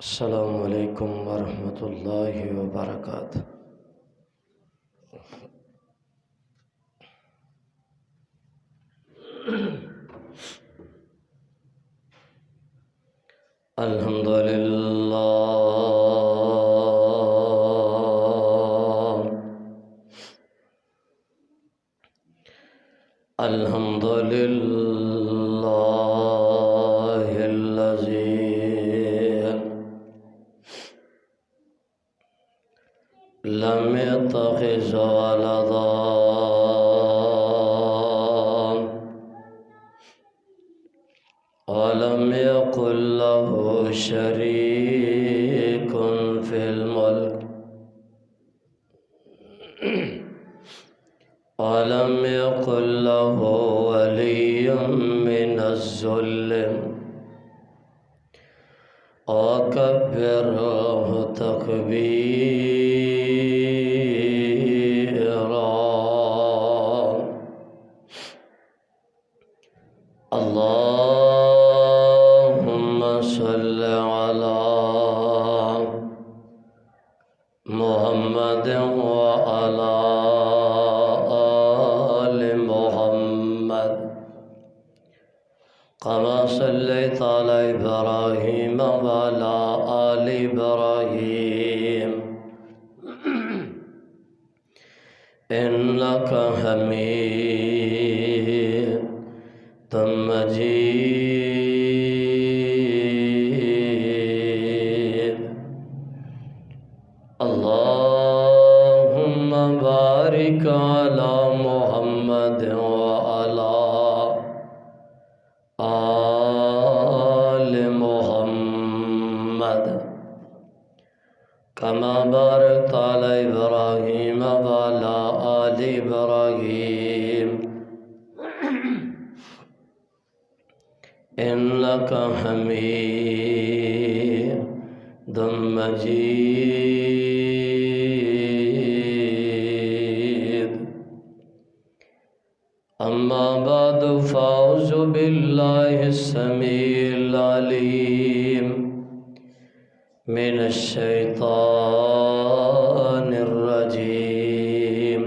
السلام علیکم ورحمۃ اللہ وبرکاتہ۔ الحمدللہ الحمدللہ الذی لم يتخذ ولدا ولم يكن له شريك في الملك ولم يكن له ولي من الذل وكبره تكبيرا۔ اللهم صل على محمد وعلى آل محمد كما صليت على إبراهيم وعلى آل إبراهيم إنك حميد مجيد۔ اللهم بارك على محمد وعلى آل محمد كما باركت على إبراهيم وعلى آل إبراهيم إنك حميد مجيد۔ أما بعد فأعوذ بالله السميع العليم من الشيطان الرجيم۔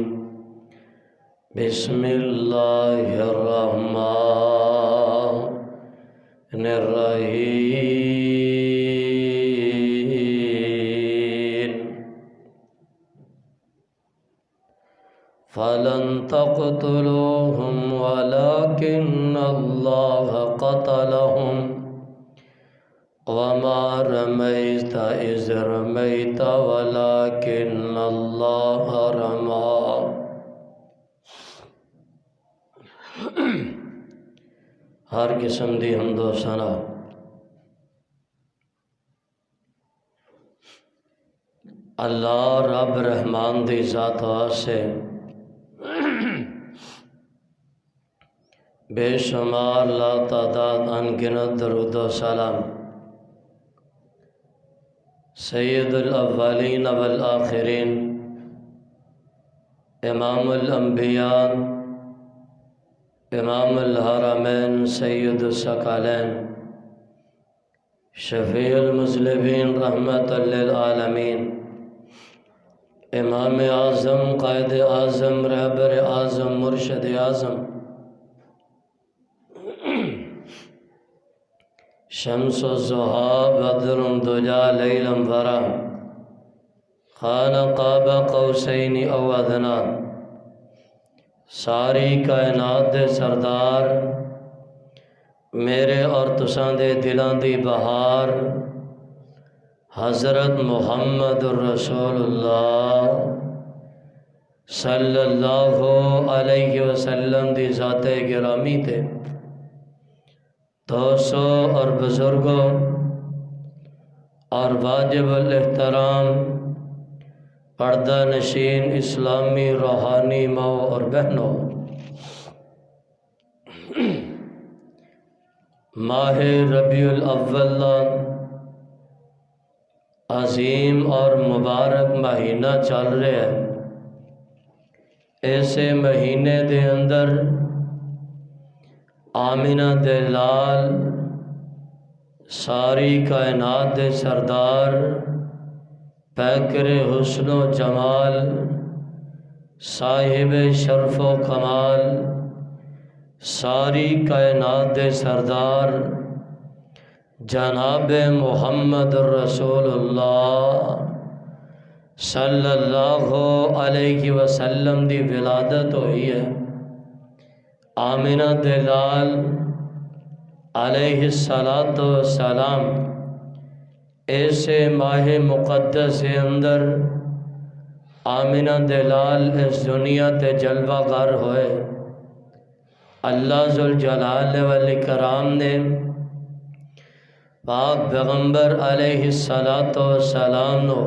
بسم الله الرحمن الرحيم۔ فلن تقتلوهم ولكن الله قتلهم وما رميت إذ رميت ولكن الله رمى۔ ہر قسم دی حمد و ثنا اللہ رب رحمان دی ذات واسطے بے شمار لا تعداد انگنت درود و سلام سید الاولین والآخرین امام الانبیاء امام الحرمین سید الثقلین شفیع المذنبین رحمت للعالمین امام اعظم قائد اعظم رہبر اعظم مرشد اعظم شمس الضحیٰ بدر دجا لیلا ورا خان قاب قوسین او ادنا ساری کائنات دے سردار میرے اور تساں دے دلاں دی بہار حضرت محمد الرسول اللہ صلی اللہ علیہ وسلم دی ذات گرامی تے دوستو اور بزرگوں اور واجب الاحترام پردہ نشین اسلامی روحانی ماں اور بہنوں، ماہ ربیع الاول عظیم اور مبارک مہینہ چل رہے ہیں۔ ایسے مہینے دے اندر آمینہ دے لال ساری کائنات دے سردار پیکر حسن و جمال صاحب شرف و کمال ساری کائنات دے سردار جناب محمد رسول اللہ صلی اللہ علیہ وسلم دی ولادت ہوئی ہے۔ آمنہ دے لال علیہ السلام ایسے ماہ مقدس اندر آمنہ دے لال اس دنیا تے جلوہ گر ہوئے۔ اللہ ذوالجلال والاکرام نے پاک پیغمبر علیہ السلام نو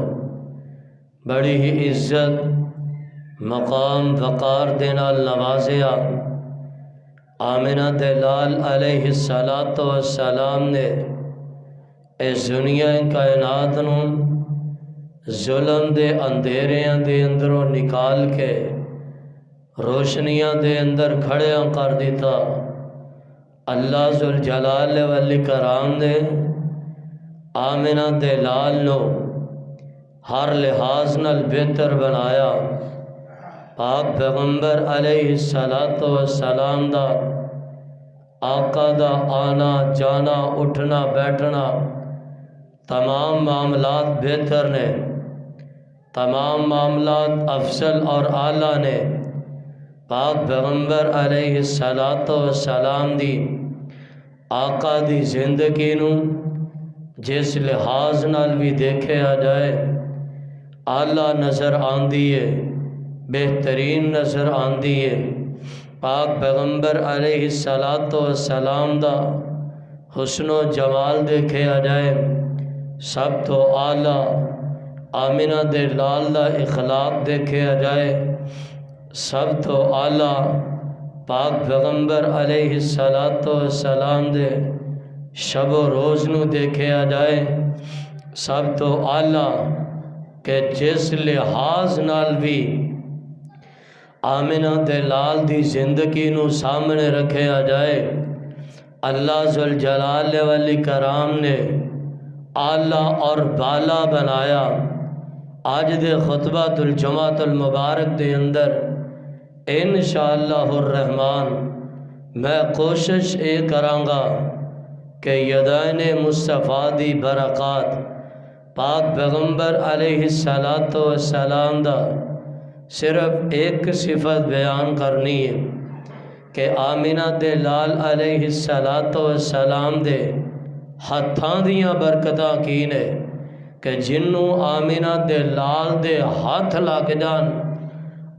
بڑی ہی عزت مقام وقار دے نال نوازیا۔ آمنہ دے لال علیہ السلام نے اس دنیا کائنات نو ظلم دے اندھیریاں دے اندروں نکال کے روشنیاں دے اندر کھڑیاں کر دیتا۔ اللہ ذوالجلال والاکرام نے آمنہ دے لال نو ہر لحاظ نال بہتر بنایا۔ پاک پیغمبر علیہ السلام دا آقا دا آنا جانا اٹھنا بیٹھنا تمام معاملات بہتر نے، تمام معاملات افضل اور اعلیٰ نے۔ پاک پیغمبر علیہ السلام دی آقا دی زندگی نو جس لحاظ نال بھی دیکھے آ جائے اعلیٰ نظر آندی ہے، بہترین نظر آندی ہے۔ پاک پیغمبر علیہ السلام دا حسن و جمال دیکھے آ جائے سب تو اعلیٰ آمنہ دے لال دا اخلاق دیکھے آ جائے سب تو اعلیٰ پاک پیغمبر علیہ السلام دے شب و روز نو دیکھے آ جائے سب تو اعلیٰ کہ جس لحاظ نال بھی آمنہ دے لال دی زندگی نو سامنے رکھے آ جائے اللہ ذوالجلال والاکرام نے اعلیٰ اور بالا بنایا۔ آج دے خطبۃ الجمعۃ المبارک دے اندر انشاءاللہ الرحمن میں کوشش یہ کرانگا کہ یدائن مصطفیٰ دی برکات پاک پیغمبر علیہ السلام دا صرف ایک صفت بیان کرنی ہے کہ آمنہ دے لال علیہ السلام دے ہتھاں دیاں برکتاں کی نے کہ جنوں آمنہ دے لال دے ہاتھ لگ جان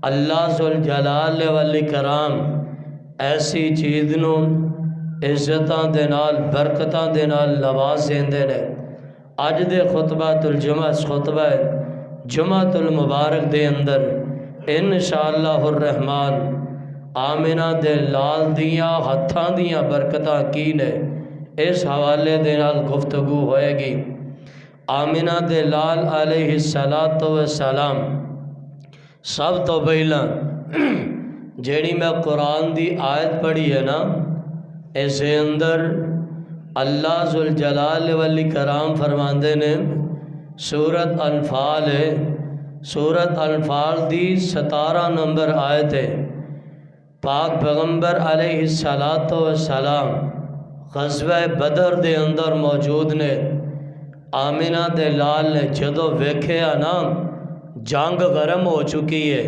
اللہ ذوالجلال والاکرام ایسی چیز نو عزتاں دے نال برکتاں دے نال نواز دیندے نے۔ اج دے خطبۃ الجمعہ خطبہ جمعۃ المبارک دے اندر انشاءاللہ الرحمن آمنہ دے لال دیاں ہتھاں دیاں برکتاں کی نے اس حوالے دے نال گفتگو ہوئے گی۔ آمنہ دے لال علیہ السلام سب تو پہلا جیڑی میں قرآن دی آیت پڑھی ہے نا اس اندر اللہ ذوالجلال والاکرام فرماندے نے سورۃ انفال ہے، سورۃ انفال دی 17 نمبر آیت ہے۔ پاک پیغمبر علیہ السلام غزوہ بدر دے اندر موجود نے۔ آمنہ دے لال نے جدو ویکھیا نا جنگ گرم ہو چکی ہے،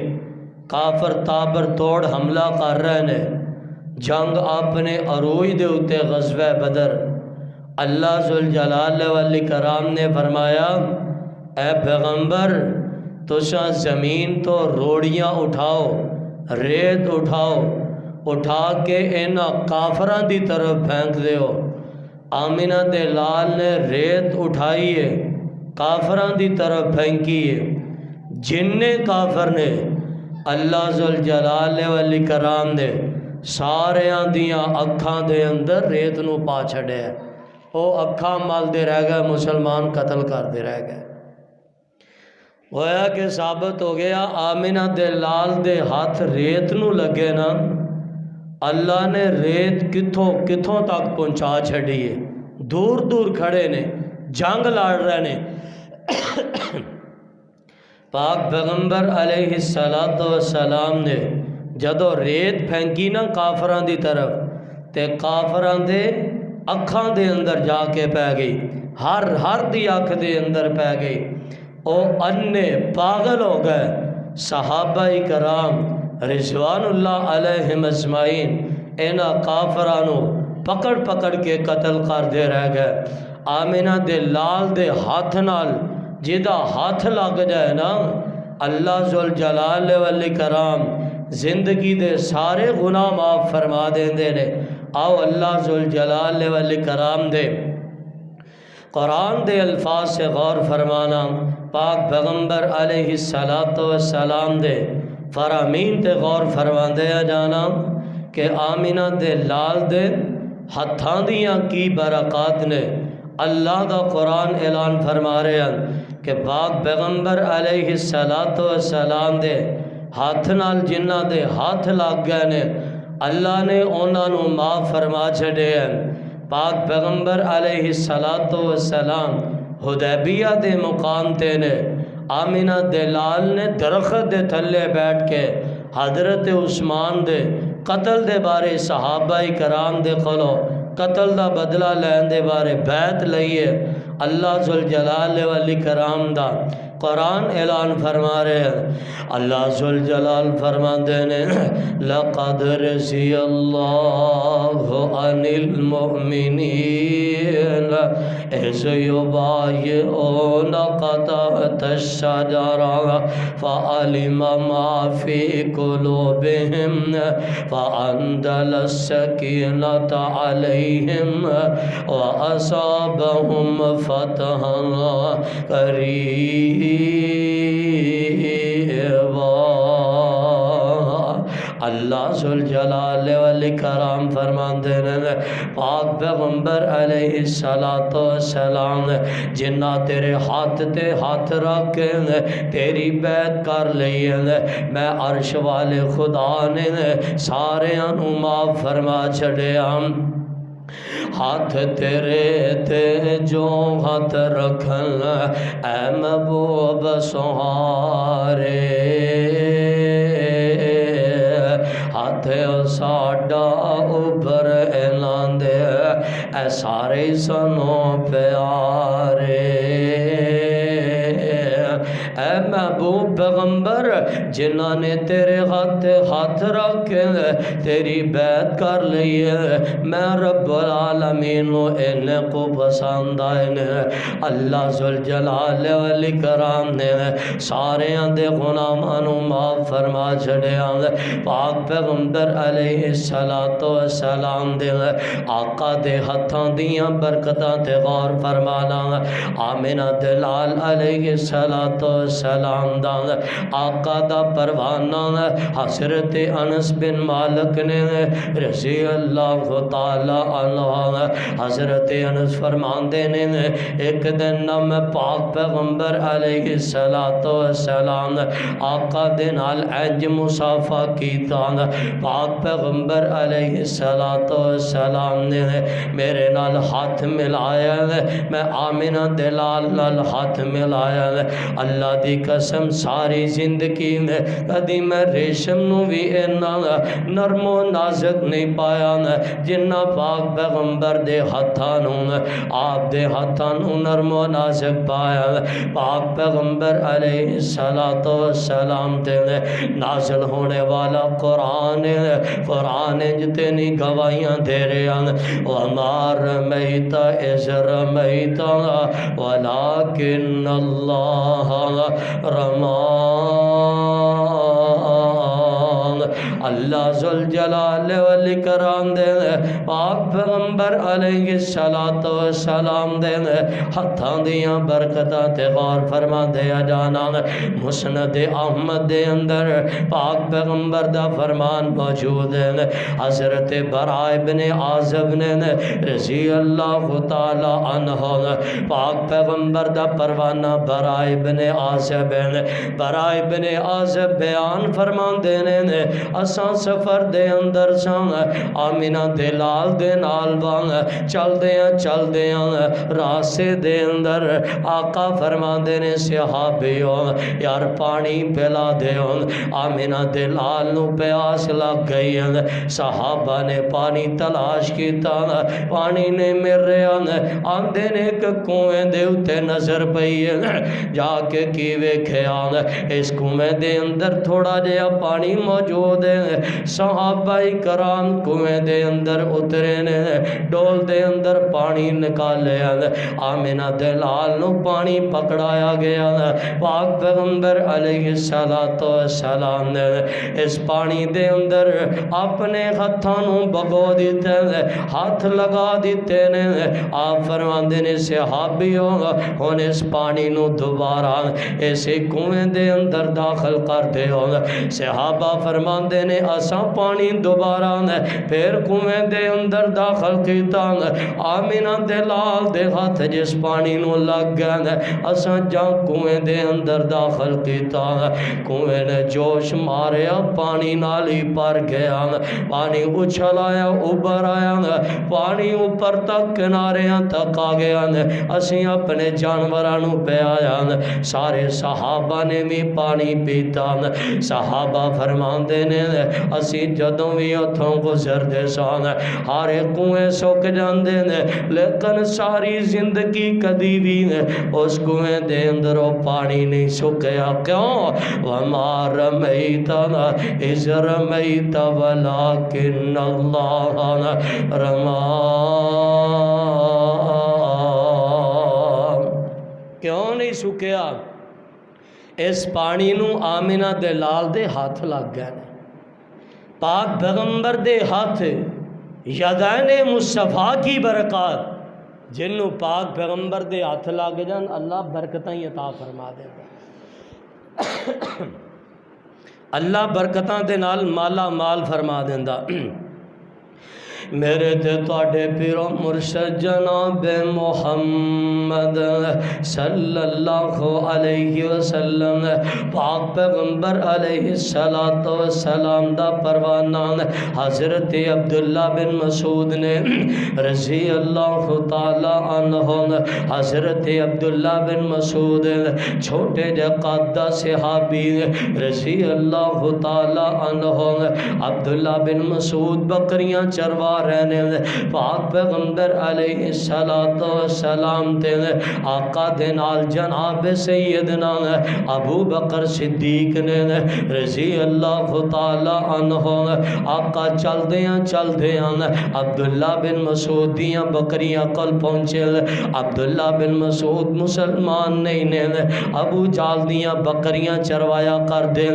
کافر تابر توڑ حملہ کر رہے نے، جنگ اپنے عروج دے اتے غزوہ بدر۔ اللہ ذوالجلال والاکرام نے فرمایا اے پیغمبر تساں زمین تو روڑیاں اٹھاؤ، ریت اٹھاؤ، اٹھا کے انہاں کافراں دی طرف پھینک دیو۔ آمنہ دے لال نے ریت اٹھائی ہے کافراں دی طرف پھینکی ہے، جننے کافر نے اللہ ذوالجلال والاکرام نے ساریاں دیاں اکھاں دے اندر ریت نو پا چھڑے ہیں، وہ اکھاں مال دے رہ گئے، مسلمان قتل کر دے رہ گئے۔ ہویا کہ ثابت ہو گیا آمنہ دے لال دے ہاتھ ریت نو لگے نا اللہ نے ریت کتھوں تک پہنچا چھڑی ہے، دور دور کھڑے نے، جنگ لڑ رہے نے۔ پاک پیغمبر علیہ السلام نے جدو ریت پھینکی نا کافران دی طرف، تے کافران دے اکھاں دے اندر جا کے پہ گئی، ہر دی اکھ دے اندر پہ گئی، او انے پاگل ہو گئے۔ صحابہ کرام رضوان اللہ علیہم اجمعین اینا کافرانو پکڑ پکڑ کے قتل کر دے رہ گئے۔ آمینہ دے لال دے ہاتھ نال جدا ہاتھ لگ جائے نا، اللہ ذوالجلال والاکرام زندگی دے سارے گناہ معاف فرما دیں دے نے۔ آؤ اللہ ذوالجلال والاکرام دے قرآن دے الفاظ سے غور فرمانا، پاک پیغمبر علیہ السلام دے فرامین تے غور فرما دیا جانا کہ آمینہ دے لال دے ہتھاں دیاں کی برکات نے۔ اللہ دا قرآن اعلان فرما رہے ہیں کہ پاک پیغمبر علیہ السلام دے ہاتھ نال جنہ دے ہاتھ لگ گئے نے، اللہ نے انہاں نو معاف فرما چھڑے ہیں۔ پاک پیغمبر علیہ السلام حدیبیہ دے مقام تے نے، آمینہ دے لال نے درخت دے تھلے بیٹھ کے حضرت عثمان دے قتل دے بارے صحابہ کرام دے کھولو قتل دا بدلہ لین دے بارے بیعت لئیے۔ اللہ ذوالجلال والاکرام دا قرآن اعلان فرما رہے ہیں، اللہ ذوالجلال فرما دینے لَقَدْ رَضِيَ اللَّهُ عَنِ الْمُؤْمِنِينَ إِذْ يُبَايِعُونَكَ تَحْتَ الشَّجَرَةِ فَعَلِمَ مَا فِي قُلُوبِهِمْ فَأَنزَلَ السَّكِينَةَ عَلَيْهِمْ وَأَصَابَهُمْ فَتْحًا قَرِيبًا۔ اللہ ذوالجلال والاکرام فرماندے نے، پاک پیغمبر علیہ السلام جنہ تیرے ہاتھ تے ہاتھ رکھ کے تیری بیعت کر لئی ہے، میں عرش والے خدا نے سارے انو معاف فرما چھڑے ہم۔ ہاتھ تیرے تے جو ہاتھ رکھن اے محبوب سہارے، ہاتھ ساڈا اوپر اعلان دے اے سارے سنو پیارے۔ اے محبوب پیغمبر جنہ نے تیرے ہاتھ رکھ کے تیری بیعت کر لی ہے، میں رب العالمین انہیں کو پسند آئے۔ اللہ ذوالجلال والاکرام نے سارے اندے گناہوں معاف فرما چھڑے ہیں۔ پاک پیغمبر علیہ السلام دے آقا دے ہتھاں دیاں برکتاں تے غور فرمانا۔ آمینہ دلال علیہ السلام دا آقا دا پروانہ حضرت انس بن مالک نے رضی اللہ تعالی عنہ، حضرت انس فرماندے نے ایک دن میں پاک پیغمبر علیہ السلام آقا دے نال انج مصافہ کیتا، پاک پیغمبر علیہ السلام نے میرے نال ہاتھ ملایا، میں آمینہ دلال نال ہاتھ ملایا۔ اللہ دی قسم ساری زندگی میں کدی میں ریشم نو بھی اینا نرم و نازک نہیں پایا جنہ پاک پیغمبر دے ہتھانوں آپ دے ہتھانوں نرم و نازک پایا۔ پاک پیغمبر علیہ السلام دے نازل ہونے والا قرآن جتنی گواہیاں دے رہے ہیں، وَمَا رَمَيْتَ إِذْ رَمَيْتَ وَلَكِنَّ اللَّهَ رَمَى۔ اللہ ذوالجلال والاکرام دے پاک پیغمبر علیہ السلام دے ہتھاں دیاں برکتاں تے غور فرما دیا جانا۔ مسند احمد دے اندر پاک پیغمبر دا فرمان موجود ہے، حضرت براء بن عازب نے رضی اللہ تعالی عنہ پاک پیغمبر دا پروانہ براء بن عازب بیان فرمان دینے اساں سفر دے اندر سان آمینہ دے لال دے نال وانگ چل دیاں راستے دے اندر آقا فرما دینے صحابیوں یار پانی پلا دیوں آمینہ دے لال نو پیاس لگ گئی صحابہ نے پانی تلاش کیتا پانی نے میرے آندے نے ایک کنویں دے اتے نظر پئی جا کے کی ویکھیا اس کنویں دے اندر تھوڑا جہا پانی موجود ہے صحابہ کرام کنویں دے اندر اترے نے ڈول دے اندر پانی نکالے آمینہ دے لال نو پانی پکڑایا گیا پاک پیغمبر علیہ السلام نے اس پانی دے اندر اپنے ہتھانوں بگو دیتے ہاتھ لگا دیتے نے آپ فرماندے نے صحابیوں ہن اس پانی نو دوبارہ ایسے کنویں دے اندر داخل کر دے صحابہ فرماندے نے اساں پانی دوبارہ پھر کنویں دے اندر داخل کیتا آمینہ دے لال دے ہاتھ جس پانی نو لگ گیا اساں جا کنویں دے اندر داخل کیتا کنویں نے جوش ماریا پانی نالی پر گیا پانی اچھل آیا اوپر آیا پانی اوپر تک کناریاں تک آ گیا اسی اپنے جانورانوں پہ آیا سارے صحابہ نے بھی پانی پیتا صحابہ فرماندے نے اسی جدوں بھی اتھوں گزر دے سان ہارے کنویں سک جاندے نے لیکن ساری زندگی کدی بھی اس کنویں دے اندر پانی نہیں سکیا کیوں وما رمیت اذ رمیت ولکن اللہ رما کیوں نہیں سکیا اس پانی نو آمینہ دے لال دے ہاتھ لگ گئے پاک پیغمبر دے ہاتھ یدین مصطفیٰ کی برکات جنوں پاک پیغمبر دے ہاتھ لگ جان اللہ برکتاں عطا فرما دیندا اللہ برکتاں دے نال مالا مال فرما دیندا میرے تے تواڈے پیرو مرشد جناب محمد صلی اللہ علیہ وسلم پاک پیغمبر علیہ السلام دا پروانہ حضرت عبداللہ بن مسعود نے رضی اللہ تعالی عنہ حضرت عبداللہ بن مسعود چھوٹے جے قادہ صحابی رضی اللہ تعالی عنہ عبداللہ بن مسعود بکریاں چروا رہنے پاک پیغمبر علیہ السلام تے آقا دے نال جناب سیدنا ابو بکر صدیق نے رضی اللہ تعالی عنہ آقا چل دیاں عبداللہ بن مسعود دیاں بکریاں کل پہنچے عبداللہ بن مسعود مسلمان نہیں نے ابو جال دیاں بکریاں چروایا کر دیں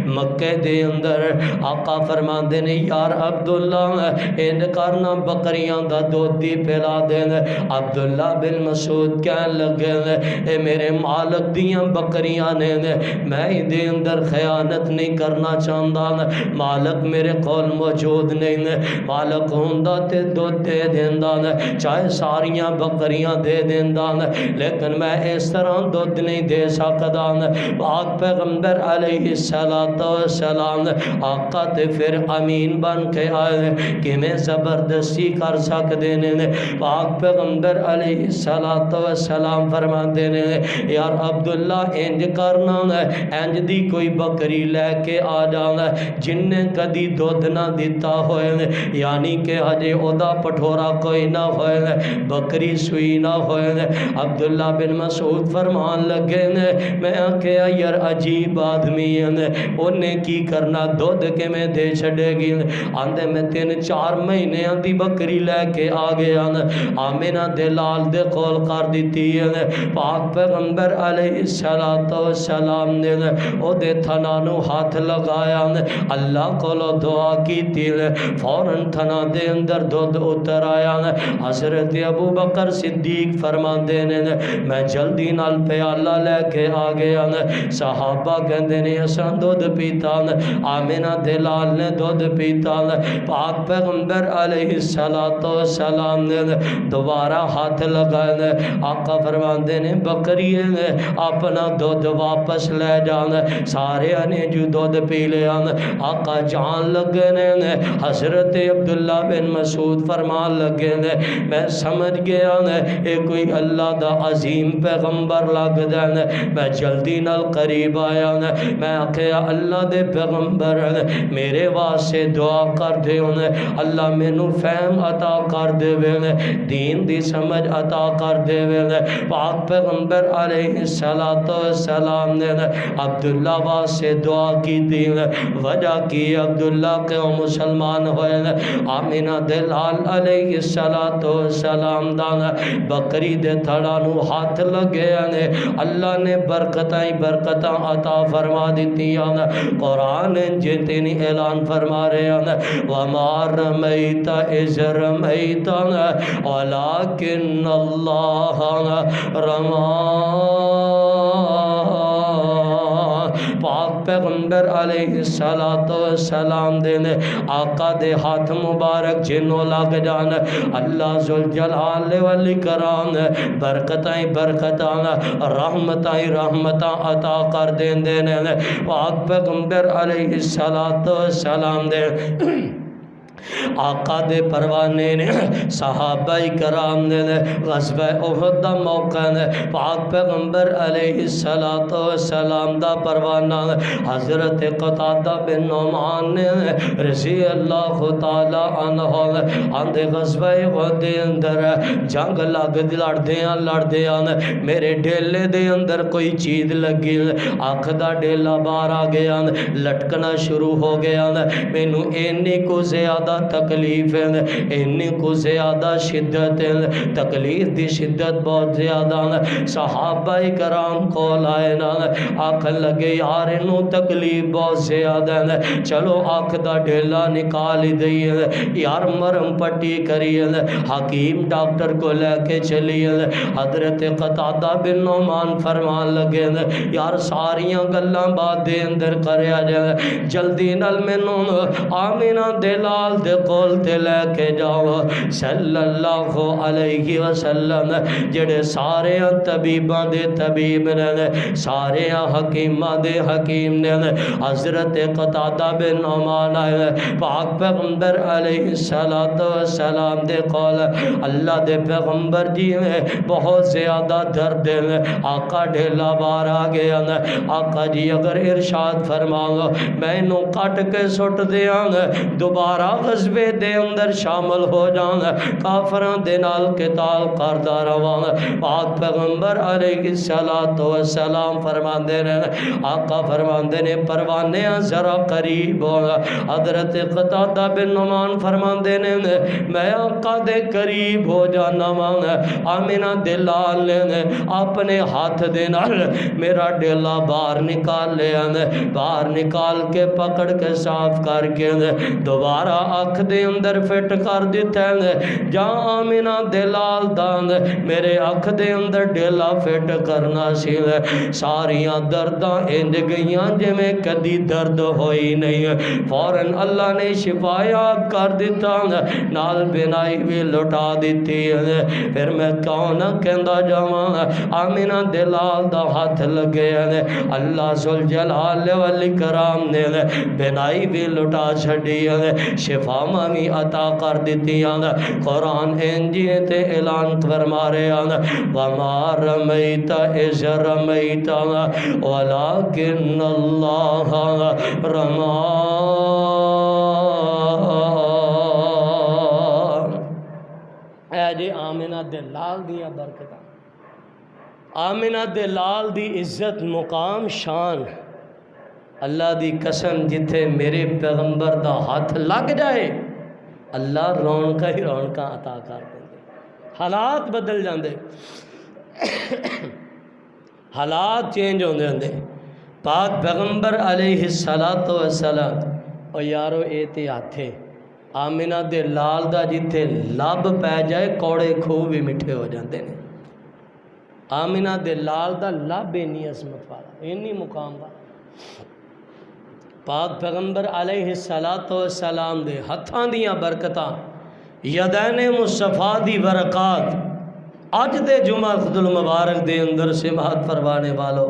مکے دے اندر آقا فرمان دے یار عبداللہ کرنا بکریاں دا دودھ دی پلا دین عبداللہ بن مسعود کہن لگے اے میرے مالک دیاں بکریاں نے میں دے اندر خیانت نہیں کرنا چاہتا مالک میرے قول موجود نہیں مالک ہوندہ تے دودھ دے دیندہ چاہے ساریاں بکریاں دے دیندہ لیکن میں اس طرح دودھ نہیں دے سکتا پاک پیغمبر علیہ السلام آقا تے پھر امین بن کے آئے کہ میں زبردستی کر سکتے ہیں پاک پیغمبر علیہ السلام فرماتے ہیں یار عبداللہ انج کرنا انج دی کوئی بکری لے کے آ جانا جن نے کدی دودھ نہ دیتا ہوئے یعنی کہ ہجے اودا پٹھورا کوئی نہ ہوئے بکری سوئی نہ ہوئے عبداللہ بن مسعود فرمان لگے میں کہا یار عجیب آدمی ہے انہیں کی کرنا دودھ کے میں دے چھڑے گی آندھے میں 3-4 مہینے دی بکری لے کے آ گیا آمینہ دے لال دے قول کر دیتی ہے پاک پیغمبر علیہ السلام نے او دے تھنانو ہاتھ لگایا اللہ کو لو دعا کی تھی فوراں تھنا دے اندر دودھ اتر آیا حضرت ابو بکر صدیق فرمان دینے میں جلدی نال پیالہ لے کے آ گیا صحابہ کہندے نے اساں دودھ پیتا آمینہ دے لال نے دودھ پیتا پاک پیغمبر علیہ السلام نے دوبارہ ہاتھ لگائے. آقا فرماندے نے بکری نے اپنا دودھ واپس لے جانا. سارے نے جو دودھ پی لیا. آقا جان لگے نے. حضرت عبداللہ بن مسعود فرمان لگے نے میں سمجھ گیا نے اے کوئی اللہ دا عظیم پیغمبر لگ دے نے. میں جلدی نال قریب آیا نے. میں آخیا اللہ دے پیغمبر میرے واسطے دعا کر دے. اللہ مینوں فہم عطا کر دے نے, دین دی سمجھ عطا کر دے نے. پاک پیغمبر علیہ السلام نے عبداللہ واسطے دعا کی دی. وجہ کی عبداللہ کے مسلمان ہوئے. آمینہ دے لال علیہ السلام دا بکری دے تھڑا نو ہاتھ لگے نے. اللہ نے برکتاں عطا فرما دیتی. قرآن جیتے نے اعلان فرما رہے ہیں وما رمیت اذ رمیت ولکن اللہ رما. پاک پیغمبر علیہ السلام دے نے آقا دے ہاتھ مبارک جنوں لگ جان. اللہ ذوالجلال والاکرام برکتاں رحمتاں عطا کر دیندے نے. پاک پیغمبر علیہ السلام دے آقا دے پروانے نے صحابہ کرام نے غزوہ احد دا موقع نے. پاک پیغمبر علیہ السلام دا پروانہ حضرت قتادہ بن نعمان نے رضی اللہ تعالی عنہ آندے غزوہ احد دے اندر جنگ لگ لڑدیاں میرے ڈیلے دے اندر کوئی چیز لگی. آنکھ دا ڈیلا باہر آ گیا لٹکنا شروع ہو گیا. مینوں اینی کو زیادہ تکلیف ہے, انی کو زیادہ شدت ہے. تکلیف دی شدت بہت زیادہ. صحابہ کرام کو لائے آنکھ لگے یار انہوں تکلیف بہت زیادہ ہے, چلو آنکھ دا ڈھیلا نکال ہی دئیے یار, مرم پٹی کریے. حکیم ڈاکٹر کو لے کے چلیے. حضرت قتادہ بن نعمان فرمان لگے یار ساریاں گلاں بعد دے اندر کریا جائے, جلدی نال مینوں آمینہ دے لال دے کول تے لے کے جاؤ صلی اللہ علیہ وسلم. جڑے سارے طبیباں دے طبیب نے, سارے حکیماں دے حکیم نے. حضرت قتادہ بن نعمان آئے پاک پیغمبر علیہ السلام دے قول اللہ دے پیغمبر جی میں بہت زیادہ درد ہے. آقا ڈھیلا بار آ گیا. آقا جی اگر ارشاد فرماؤ میں انہوں کٹ کے سٹ دیاں دوبارہ غزوے دے اندر شامل ہو جان, کافران دے نال قتال کردہ روان. پاک پیغمبر علیہ السلام فرماندے رہے. آقا فرماندے نے پروانے ذرا قریب ہو. حضرت قتادہ بن نعمان فرماندے نے میں آقا دے قریب ہو جانا مان. آمینہ دے لال نے اپنے ہاتھ دے نال میرا ڈیلا باہر نکال لیا, باہر نکال کے پکڑ کے صاف کر کے دوبارہ آنکھ دے اندر فٹ کر دیتا ہے. جہاں آمینہ دے لال دان میرے آنکھ دے اندر ڈیلا فٹ کرنا سی, ساریاں درداں انج گئیاں جے میں کدی درد ہوئی نہیں. فوراً اللہ نے شفایات کر دیتا, نال بینائی بھی لٹا دیتی. پھر میں کون کہندا جاواں آمینہ دے لال دا ہاتھ لگے. اللہ ذوالجلال والاکرام نے بینائی بھی لٹا چھڑی, شفا مانی عطا کر دیتی. قرآن انجی تے اعلان فرما رہے وما رمیت اذ رمیت ولکن اللہ رما. اے جی آمینہ دے لال دیا برکتاں, آمینہ دے لال دی عزت مقام شان. اللہ دی قسم جتھے میرے پیغمبر دا ہاتھ لگ جائے اللہ رونقاں ہی رونقاں عطا کر دے, حالات بدل جاندے, حالات چینج ہوندے ہوندے. پاک پیغمبر علیہ السلام او یارو اے تے ہاتھے آمینہ دے لال دا جتھے لب پہ جائے کوڑے کھو بھی میٹھے ہو جاندے نے. آمینہ دے لال دا لب اینی عظمت والا, اینی مقام والا. پاک پیغمبر علیہ السلام دے ہتھاں دیاں برکتاں یدین مصطفیٰ دی برکات اج دے جمعہ خدل مبارک دے اندر سماعت فرمانے والو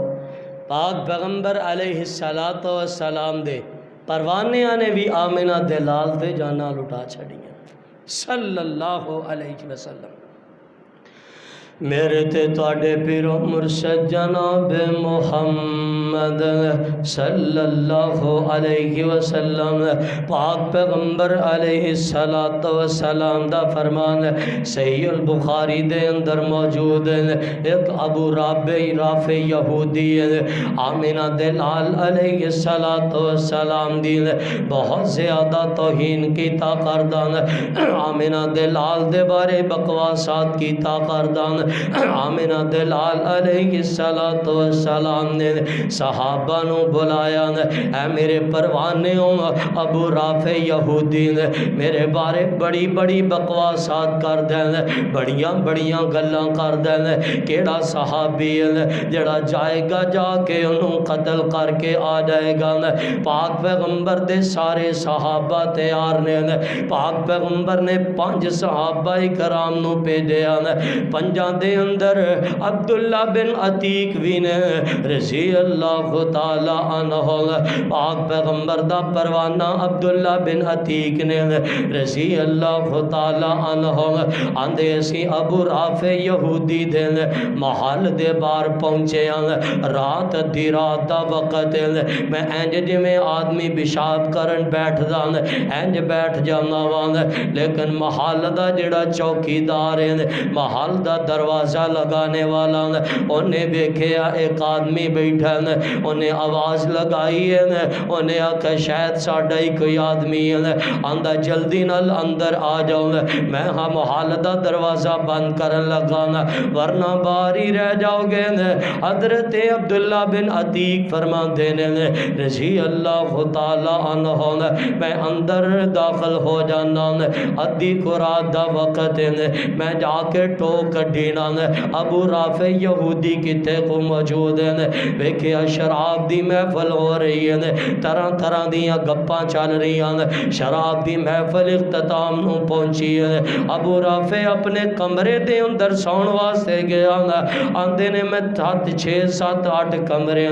پاک پیغمبر علیہ السلام دے پروانیاں نے بھی آمنہ دے لال دے جانا لٹا چھڑیاں صلی اللہ علیہ وسلم۔ میرے تے تواڈے پیرو مرشد جناب محمد صلی اللہ علیہ وسلم پاک پیغمبر علیہ السلام دا فرمان صحیح البخاری دے اندر موجود ہے۔ ایک ابو رافع یہودی آمنہ دے لال علیہ السلام دی بہت زیادہ توہین کیتا کردان، آمنہ دے لال دے بارے بکواسات کیتا کردان۔ آمنہ دے لال علیہ السلام نے صحابہ نو بلایا، اے میرے پروانیوں ابو رافع یہودی نے میرے بارے بڑی بڑی بکواسات کر دیں، بڑیاں بڑیاں گلاں کر دیں، کیڑا صحابی جڑا جائے گا جا کے انہوں قتل کر کے آ جائے گا۔ پاک پیغمبر دے سارے صحابہ تیار نے، پاک پیغمبر نے 5 صحابہ کرام نو بھیجیا، 5 دے اندر عبداللہ بن عتیق بھی نے رضی اللہ تعالی عنہ، پاک پیغمبر دا پروانہ عبداللہ بن عتیق نے رضی اللہ تعالی عنہ آندے اسی ابو رافع یہودی دے محل دے بار پہنچے، رات دی رات دا وقت میں انج جی میں آدمی بشاب کرن بیٹھ دان انج بیٹھ جانا وان، لیکن محل دا جڑا چوکیدار ہے محل دا دروازہ لگانے والا انہیں دیکھیا ایک آدمی بیٹھا، انہیں آواز لگائی ہے، انہیں آکھا شاید ساڑھا ہی کوئی آدمی ہے، آندہ جلدی نال اندر آ جاؤں، میں ہاں محالدہ دروازہ بند کرن لگانا ورنہ باری رہ جاؤ گے۔ حضرت عبداللہ بن عتیق فرمان دینے رضی اللہ تعالی عنہ میں اندر داخل ہو جانا، ادھی کو رات دا وقت میں جا کے ٹوک ڈینا، ابو رافع یہودی کتے کو موجود ہیں، ویکھیا شراب دی محفل ہو رہی ہے، طرح طرح دیاں گپاں چل رہی ہیں، شراب دی محفل اختتام نو پہنچی ہے۔ ابو رافع اپنے کمرے دے اندر سون واسطے گیا، آندے نے میں 6 7 8 کمرے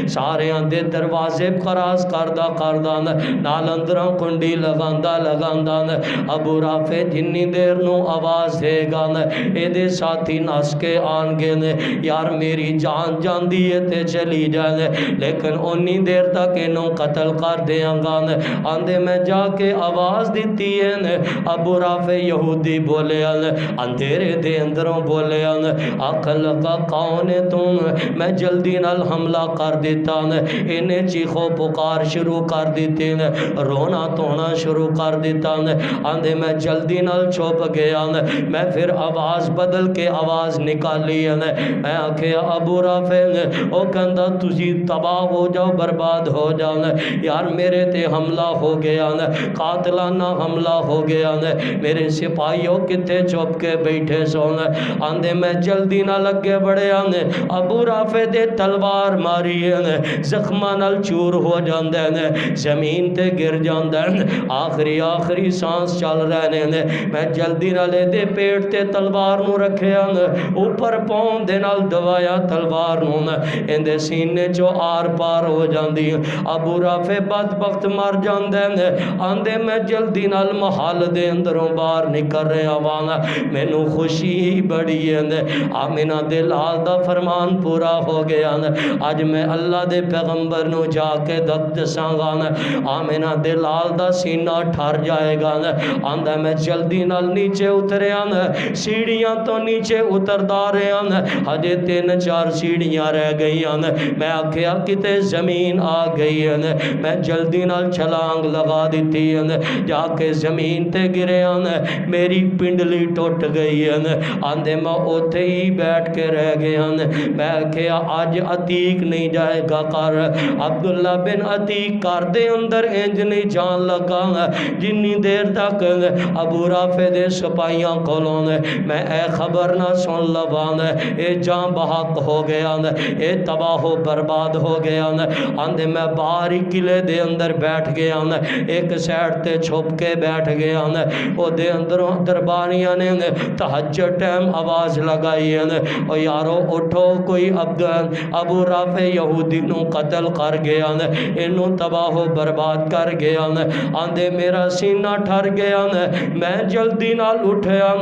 سارے آندے دروازے خراس کردہ نال اندروں کنڈی لگاندہ ابو رافع جنی دیر نو آواز دے گا اے دے ساتھی نس کے آن گے یار میری جان جاندی ہے تے چلی جائے، لیکن انی دیر تک انہوں قتل کر دیاں گا۔ آندے میں جا کے آواز دیتی ہے، ابو رافع یہودی بولے اندھیرے دے اندروں بولے آکھن لگا کون ہے تم؟ میں جلدی نال حملہ کر دیتا، انہیں چیخو پکار شروع کر دیتے، رونا تونا شروع کر دیتا، آندے میں جلدی نال چھپ گیا، میں پھر آواز بدل کے آواز نکالی ہے، میں آکھیا ابو رافع او کہندا تجھی تباہ ہو جاؤ برباد ہو جاؤ، یار میرے تے حملہ ہو گیا، قاتلانہ حملہ ہو گیا، میرے سپاہیوں کتے چھپ کے بیٹھے سون، آندے میں جلدی نہ لگے بڑے آنے ابو رافع دے تلوار ماری ہے، زخمہ نال چور ہو جاندے ہیں، زمین تے گر جاندے ہیں، آخری سانس چل رہے ہیں، میں جلدی نہ لے دے پیٹ تے تلوار نو رکھے اوپر پاؤں دے نال دوایا تلوار نو، اندے سینے چو آر پار ہو جاندی، ابو رافع بدبخت مر جاندے ہیں، آندے میں جلدی نال محل دے اندروں باہر نکل رہے آوانا، میں نو خوشی ہی بڑی ہے، آمنہ دے لال دا فرمان پورا ہو گیا، آج میں اللہ دے پیغمبر نو جا کے دکت سانگانا، آمنہ دے لال دا سینہ ٹھار جائے گا، آندہ میں جلدی نال نیچے اترے آنا، سیڑھیاں تو نیچے اتر دارے آنا، ہجے 3 4 سیڑھیاں رہ گئی آنا، میں آکھیا کتے زمین آ گئی آنا، میں جلدی نال چھلانگ لگا دیتی آنا، جا کے زمین تے گرے آنا، میری پنڈلی ٹوٹ گئی آنا، آندے میں اوتھے ہی بیٹھ کے رہ گیا آنا، میں آکھیا آج عتیق نہیں جائے گا کر، عبداللہ بن عتیق کر دے اندر انج نہیں جان لگا، جنی دیر تک ابو رافع دے سپاہیاں کولوں میں اے خبر نہ نہ سن لواند اے جان بحق ہو گیا اے تباہ و برباد ہو گیا آندے میں باہر ہی قلعے دے اندر بیٹھ گیا ایک سائڈ تے چھپ کے بیٹھ گیا او دے اندروں دربانیاں نے تہجد ٹائم آواز لگائی او یارو اٹھو کوئی ابو رافع یہودی نو قتل کر گیا انہوں تباہ و برباد کر گیا آندے میرا سینہ ٹھر گیا میں جلدی نال اٹھیا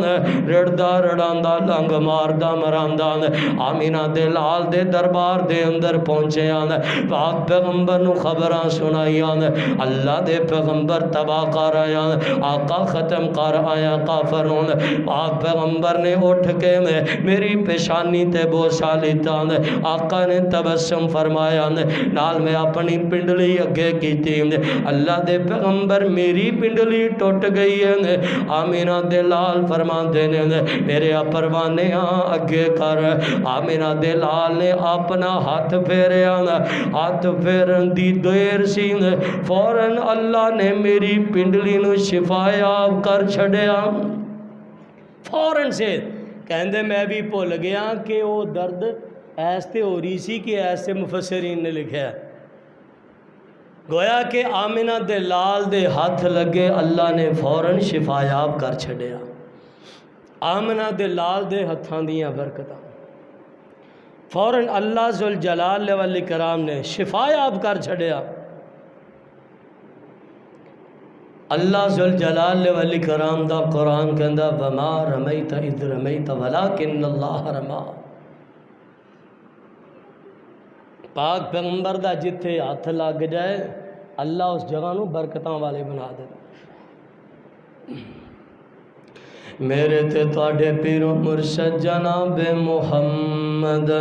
رڑدا رڑاندا لنگ ماردا مراندا آمینہ دے لال دے دربار دے اندر پہنچیا پاک پیغمبر نو خبراں سنائیاں اللہ دے پیغمبر تباہ کر آیا آقا ختم کر آیا کافرون پاک پیغمبر نے اٹھ کے میری پیشانی تے بوسا لیتا آقا نے تبسم فرمایا نال میں اپنی پنڈلی اگے کیتی اللہ دے پیغمبر میری پنڈلی ٹوٹ گئی ہے آمینہ دے لال فرما دینے میرے پروانے اگے کر آمینہ دے لال نے اپنا ہاتھ پھیریا ہاتھ پھیرن دی دیر سی فوراً اللہ نے میری پنڈلی نو شفایاب کر چھڑیا فوراً سے کہندے میں بھی بھول گیا کہ وہ درد ایسے ہو رہی سی کہ ایسے مفسرین نے لکھا ہے گویا کہ آمینہ دے لال دے ہاتھ لگے اللہ نے فوراً شفایاب کر چھڑیا آمینہ دے لال دے ہتھاں دیاں برکتاں فوراً اللہ ذوالجلال والاکرام نے شفایاب کر چھڑیا اللہ ذوالجلال والاکرام دا قرآن کہندا وما رمیت اذ رمیت ولکن اللہ رما پاک پیغمبر دا جتھے ہاتھ لگ جائے اللہ اس جگہ نو برکتاں والے بنا دے میرے تے تواڈے پیر و مرشد جناب محمد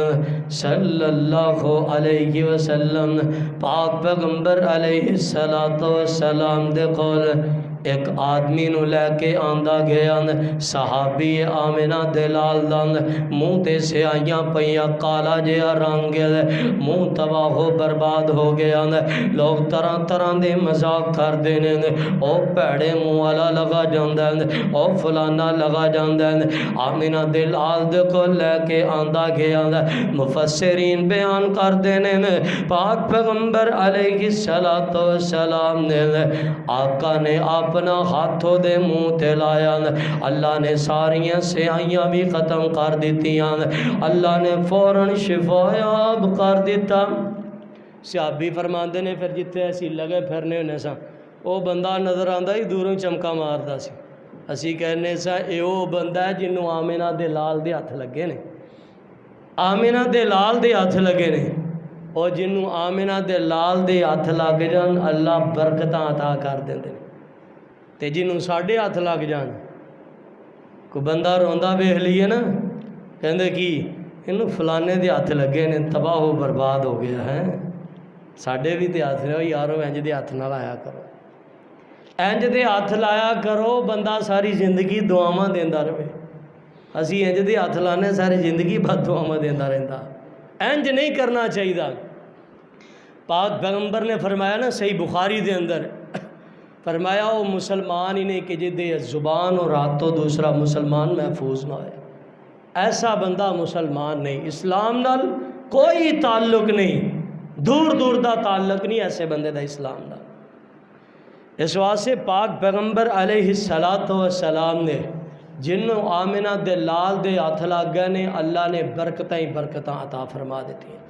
صلی اللہ علیہ وسلم پاک پیغمبر علیہ السلام دے قول ایک آدمی نو لے کے آندا گیا صحابی آمینہ دے لال دان منہ تے سیاہیاں پئیاں کالا جہا رنگ منہ تباہ و برباد ہو گیا لوگ طرح طرح دے مذاق کر دینے او پیڑے منہ والا لگا جاندا او فلانا لگا جاندا آمینہ دے لال دے کو لے کے آندا گیا مفسرین بیان کر دینے پاک پیغمبر علیہ السلام نے آقا نے اپنا ہاتھوں دے منہ تے لایا اللہ نے ساریاں سیاہیاں بھی ختم کر دیتیاں اللہ نے فوراً شفایاب کر دیتا صحابی فرماندے نے پھر جتھے ایسی لگے پھرنے ہونے سا او بندہ نظر آندا ہی دوروں چمکا ماردا سی اسی کہنے سا اے او بندہ ہے جنوں آمینہ دے لال دے ہاتھ لگے نے آمینہ دے لال دے ہاتھ لگے نے اور جنوں آمینہ دے لال دے ہاتھ لگ جان اللہ برکتاں عطا کر دیندے تے جنوں ساڑھے ہاتھ لگ جان کوئی بندہ روندا ویکھ لیے نا کہندے کی انہوں فلانے دے ہاتھ لگے نے تباہ و برباد ہو گیا ہے ساڑھے بھی تے ہاتھ نے یارو انج دے ہاتھ نہ لایا کرو انج دے ہاتھ لایا کرو بندہ ساری زندگی دعاواں دیندا رہے اسی انج دے ہاتھ لانے ساری زندگی بد دعاواں دیندا رہندا انج نہیں کرنا چاہیے پاک پیغمبر نے فرمایا نا صحیح بخاری دے اندر فرمایا وہ مسلمان ہی نہیں کہ جدے زبان اور ہاتھوں دوسرا مسلمان محفوظ نہ ہوئے ایسا بندہ مسلمان نہیں اسلام نال کوئی تعلق نہیں دور دور دا تعلق نہیں ایسے بندے دا اسلام نال اس واسطے پاک پیغمبر علیہ السلام نے جنوں آمینہ دے لال دے ہاتھ لگ گئے نے اللہ نے برکتاں ہی برکتاں عطا فرما دیتی ہیں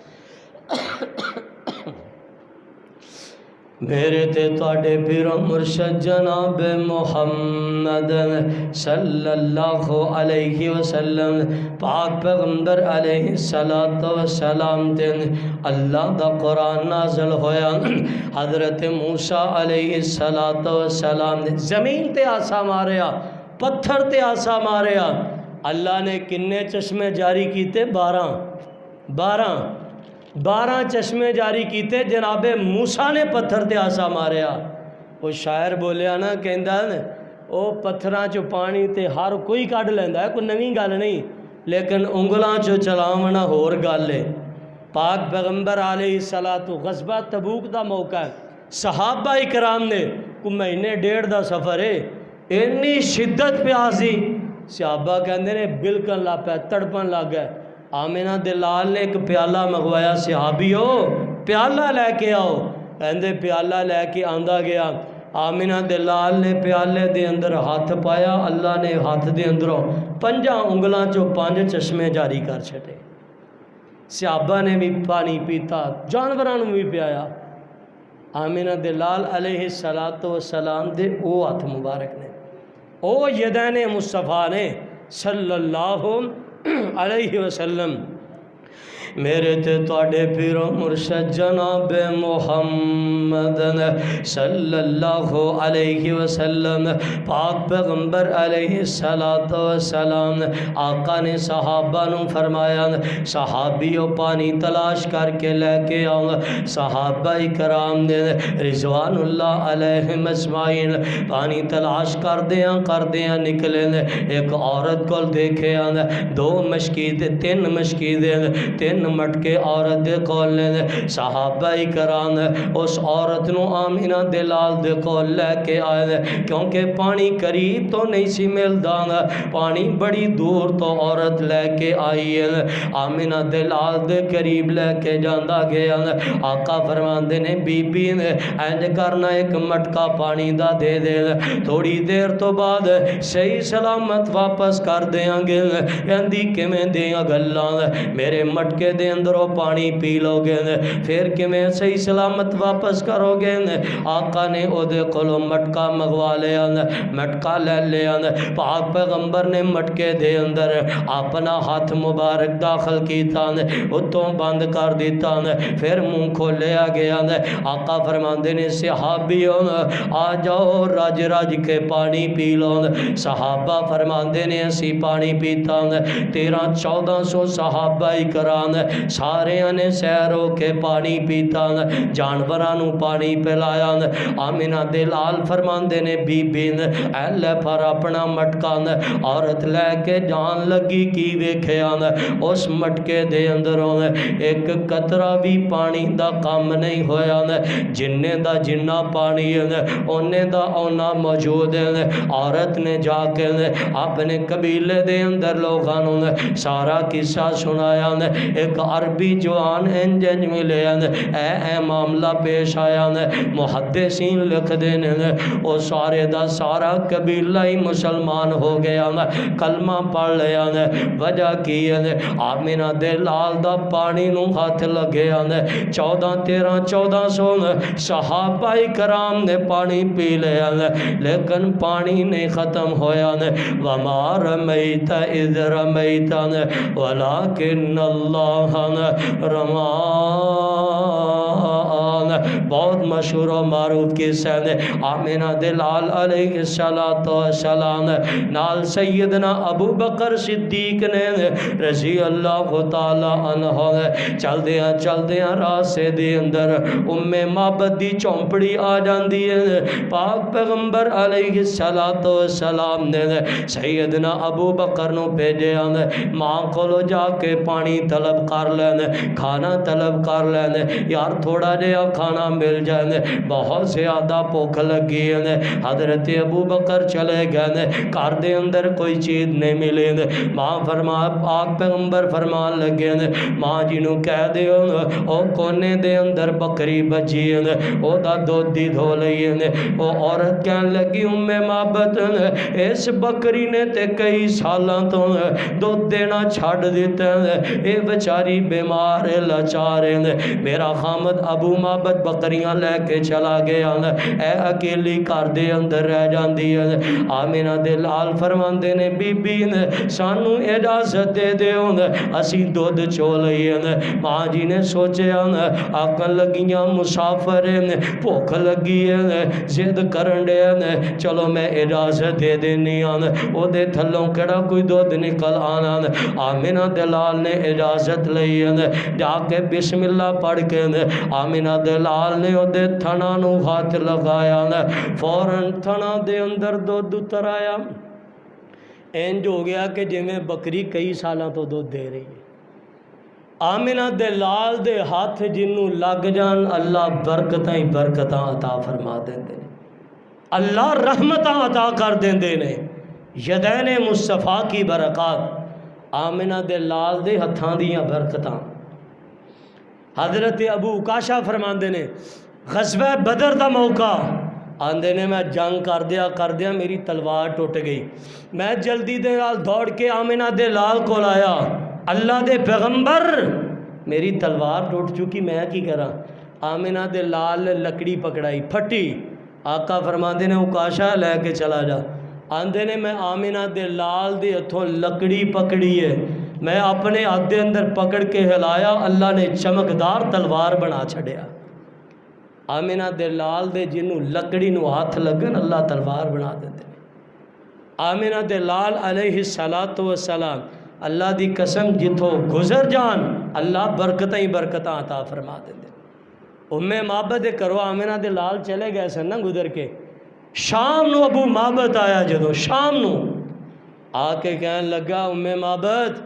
میرے تے تواڈے پیر و مرشد جناب محمد صلی اللہ علیہ وسلم پاک پیغمبر علیہ السلام تے اللہ دا قرآن نازل ہویا حضرت موسیٰ علیہ السلام نے زمین تے آسا ماریا پتھر تے آسا ماریا اللہ نے کنے چشمے جاری کیتے 12 چشمے جاری کیتے جناب موسیٰ نے پتھر تے آسا ماریا وہ شاعر بولیا نا کہندا او پتھراں چو پانی تے ہر کوئی کڈ لیندا ہے کوئی نویں گل نہیں لیکن انگلاں چو چلاونا ہور گل ہے پاک پیغمبر علیہ الصلوۃ غزوہ تبوک دا موقع ہے صحابہ اکرام نے کوئی مہینے ڈیڑھ دا سفر ہے اتنی شدت پیاسی صحابہ کہندے نے بلکن لگ پیا، تڑپن لگ گئے۔ آمینہ دے لال نے ایک پیالہ منگوایا، صحابیو پیالہ لے کے آؤ، کہندے پیالہ لے کے آندا گیا۔ آمینہ دے لال نے پیالے دے اندر ہاتھ پایا، اللہ نے ہاتھ دے اندروں 5 انگلاں چوں 5 چشمے جاری کر چھٹے۔ صحابہ نے بھی پانی پیتا، جانوراں نوں بھی پیا۔ آمینہ دے لال علیہ السلام دے او ہاتھ مبارک نے، او یدین مصطفیٰ نے صلی اللہ علیہ وسلم، میرے تے تواڈے پیر و مرشد جناب محمد صلی اللہ علیہ وسلم، پاک پیغمبر علیہ السلام، آقا نے صحابہ نو فرمایا صحابیو پانی تلاش کر کے لے کے آؤ۔ صحابہ کرام نے رضوان اللہ علیہم اجمعین پانی تلاش کردیاں نکلے۔ ایک عورت کو دیکھے 2 مشکیدیں 3 مشکیدیں 3 مٹکے عورت دے کول نے۔ صحابہ کرام اس عورت نو آمینہ دے لال دے کول لے کے آئے، کیونکہ پانی قریب تو نہیں سی ملدا، پانی بڑی دور تو عورت لے کے آئی ہے۔ آمینہ دے لال دے قریب لے کے جاندا گیا، آقا فرماندے نے بی بی نے انج کرنا ایک مٹکا پانی دا دے دے، تھوڑی دیر تو بعد صحیح سلامت واپس کر دیاں گے۔ کہندی کیویں دیاں گلاں، میرے مٹکے دے اندروں پانی پی لو گے پھر کیویں صحیح سلامت واپس کرو گے؟ آقا نے او دے کولوں مٹکا منگوا لیا، مٹکا لے لیا۔ پاک پیغمبر نے مٹکے دے اندر اپنا ہاتھ مبارک داخل کیتا، اتوں بند کر دیتا، پھر منہ کھولیا گیا۔ آقا فرماندے نے صحابیوں آ جاؤ رج رج کے پانی پی لو۔ صحابہ فرماندے نے اسی پانی پیتا، 1300-1400 صحابہ کرام سارے نے سیر ہو کے پانی پیتا، جانوراں نوں پانی پلایا۔ آمینہ دے لال فرماندے نے بی بی اے لے پر اپنا مٹکا، عورت لے کے جان لگی کی ویکھیا اس مٹکے دے اندروں ایک قطرہ بھی پانی دا کم نہیں ہویا، جننے دا جنہ پانی اونے دا اونا موجود ہے۔ عورت نے جا کے اپنے قبیلے دے اندر لوگاں سارا قصہ سنایا۔ ایک عربی جوان انج ملے، اے معاملہ پیش آیا، محدثین لکھ دینے او سارے دا سارا قبیلہ ہی مسلمان ہو گیا، کلمہ پڑھ لیا۔ وجہ کی ہے؟ آمینہ دے لال دا پانی نو ہاتھ لگیا، 1400 صحابہ کرام نے پانی پی لیا، لیکن پانی نہیں ختم ہویا۔ وما رمیت اذ رمیت ولکن اللہ رمان۔ بہت مشہور و معروف قصہ ہے۔ آمینہ دے لال علیہ السلام نال سیدنا ابو بکر صدیق نے رضی اللہ تعالی عنہ چلدیاں راستے دے اندر معبد دی چومپڑی آ جاندی ہے۔ پاک پیغمبر علیہ السلام نے سیدنا ابو بکر نو بھیجیا، ماں کولو جا کے پانی طلب کر لینے، کھانا طلب کر لینے، یار تھوڑا جہا کھانا مل جائے، بہت زیادہ بھوک لگی ہے۔ حضرت ابو بکر چلے گئے، گھر دے اندر کوئی چیز نہیں ملی۔ ماں پاک پیغمبر فرمان لگے، ماں جی نو کہہ دیو او کونے دے اندر بکری بجی ہے، او دا دودھ دی دھو لئی ہے۔ او عورت کہن لگی معبد اس بکری نے تے کئی سالاں تو دودھ دینا چھڑ دیتا ہے، اے بیچاری بیمار لاچار ہے، میرا خامد ابو معبد بکریاں لے کے چلا گیا، اے اکیلی گھر دے اندر رہ جاندی ہے۔ آمینہ دے لال فرماندے نے بی بی نے سانو اجازت دے دیو اسی دودھ چو لئیے۔ ماں جی نے سوچیا آکن لگیاں مسافر بھوک لگی ہے، ضد کرن دے چلو میں اجازت دے دینی او دے تھلوں کڑا کوئی دودھ نکل آنا۔ آمینہ دے لال نے اجازت لئی، جا کے بسم اللہ پڑھ کے آمینہ دے لال نے او دے تھنا نو ہاتھ لگایا، فوراً تھنا دے اندر دودھ اتر آیا۔ انج ہو گیا کہ جی میں بکری کئی سالاں تو دودھ دے رہی ہے۔ آمینہ دے لال دے ہاتھ جنوں لگ جان اللہ برکتاں ہی برکتاں عطا فرما دیندے نے، اللہ رحمتاں عطا کر دیندے نے۔ یدین مصطفیٰ کی برکات، آمنہ دے لال دے ہتھاں دیاں برکتاں۔ حضرت ابو عکاشہ فرماندے نے غزوہ بدر دا موقع آندے نے میں جنگ کر دیا میری تلوار ٹوٹ گئی، میں جلدی دے نال دوڑ کے آمنہ دے لال کو لایا، اللہ دے پیغمبر میری تلوار ٹوٹ چکی میں کی کراں؟ آمنہ دے لال نے لکڑی پکڑائی پھٹی، آقا فرماندے نے عکاشہ لے کے چلا جا، آندے نے میں آمنہ دے لال دے ہتھوں لکڑی پکڑی ہے، میں اپنے ہاتھ دے اندر پکڑ کے ہلایا، اللہ نے چمکدار تلوار بنا چھڑیا۔ آمنہ دے لال دے جنوں لکڑی نو ہاتھ لگن اللہ تلوار بنا دیتے۔ آمنہ دے لال علیہ السلام اللہ دی قسم جتھوں گزر جان اللہ برکتیں ہی برکتاں عطا فرما دیتے۔ معبد کرو آمنہ دے لال چلے گئے سن نا گزر کے، شام نو ابو معبد آیا، جدو شام نو آ کے کہنے لگا معبد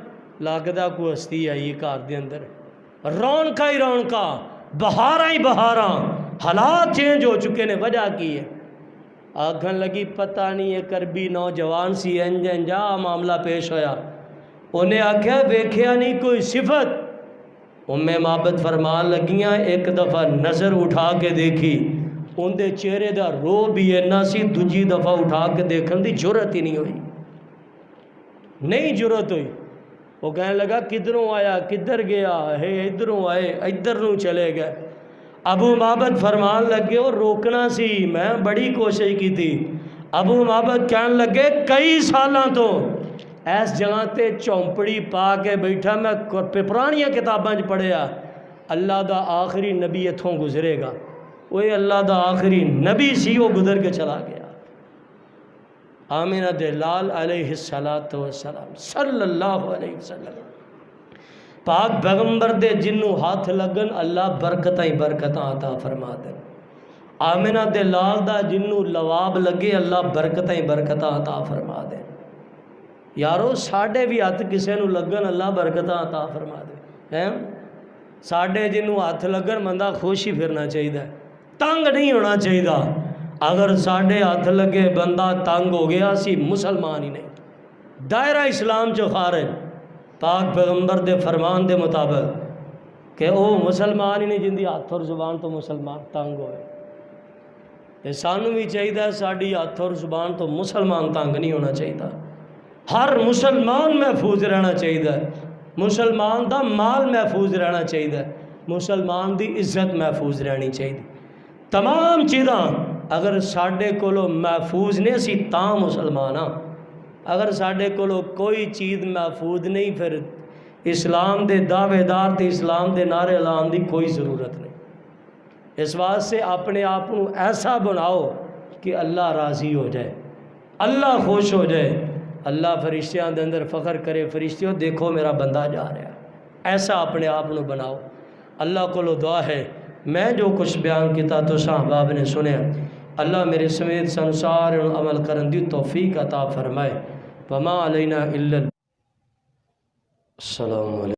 لگدا کو ہستی آئی گھر دے اندر، رونقاں ہی رونقاں، بہاراں ہی بہاراں، حالات چینج ہو چکے نے، وجہ کی ہے؟ آکھن لگی پتہ نہیں ایک عربی نوجوان سی انجا معاملہ پیش ہویا، انہیں آکھیا ویکھیا نہیں کوئی صفت؟ معبد فرمان لگیاں ایک دفعہ نظر اٹھا کے دیکھی، ان دے چہرے دا رو بھی اینا سی، دوجی دفعہ اٹھا کے دیکھن دی جرت ہی نہیں ہوئی، نہیں جرت ہوئی۔ وہ کہنے لگا کدھروں آیا کدھر گیا ہے؟ ادھروں آئے ادھر نو چلے گئے۔ ابو معبد فرمان لگے وہ روکنا سی، میں بڑی کوشش کی تھی۔ ابو معبد کہنے لگے کئی سالاں تو ایس جگہ تے چومپڑی پا کے بیٹھا، میں پرانیاں کتاباں پڑھیا اللہ دا آخری نبی اتھوں گزرے گا، وہ اللہ دا آخری نبی سی، وہ گزر کے چلا گیا۔ آمنہ دے لال علیہ السلام صلی اللہ علیہ وسلم پاک پیغمبر دے جنوں ہاتھ لگن اللہ برکتاں ہی برکتاں عطا فرما دے۔ آمنہ دے لال دا جنوں لواب لگے اللہ برکتاں ہی برکتاں عطا فرما دے۔ یارو ساڑھے بھی ہاتھ کسے نو لگن اللہ برکتاں عطا فرما دے۔ ساڑھے جنوں ہاتھ لگن بندہ خوشی پھرنا چاہیے، تنگ نہیں ہونا چاہیے۔ اگر ساڑھے ہاتھ لگے بندہ تنگ ہو گیا سی مسلمان ہی نہیں، دائرہ اسلام جو خارج۔ پاک پیغمبر دے فرمان دے مطابق کہ او مسلمان ہی نہیں جن دی ہاتھ اور زبان تو مسلمان تنگ ہوئے، تے سانوں بھی چاہیے ساڑھی ہاتھ اور زبان تو مسلمان تنگ نہیں ہونا چاہیے۔ ہر مسلمان محفوظ رہنا چاہیے، مسلمان دا مال محفوظ رہنا چاہیے، مسلمان دی عزت محفوظ رہنی چاہیے۔ تمام چیزاں اگر ساڑھے کولو محفوظ نے سی تاں مسلمان ہاں، اگر ساڑھے کولو کوئی چیز محفوظ نہیں پھر اسلام دے دعوے دار تے اسلام دے نعرے اعلان دی کوئی ضرورت نہیں۔ اس واسطے اپنے آپ کو ایسا بناؤ کہ اللہ راضی ہو جائے، اللہ خوش ہو جائے، اللہ فرشتیاں دے اندر فخر کرے، فرشتیوں دیکھو میرا بندہ جا رہا ہے، ایسا اپنے آپ کو بناؤ۔ اللہ کو دعا ہے میں جو کچھ بیان کیتا تو صحابہ نے سنے، اللہ میرے سمیت سنسار عمل کرن دی توفیق عطا فرمائے۔ وما علینا الا السلام علیکم۔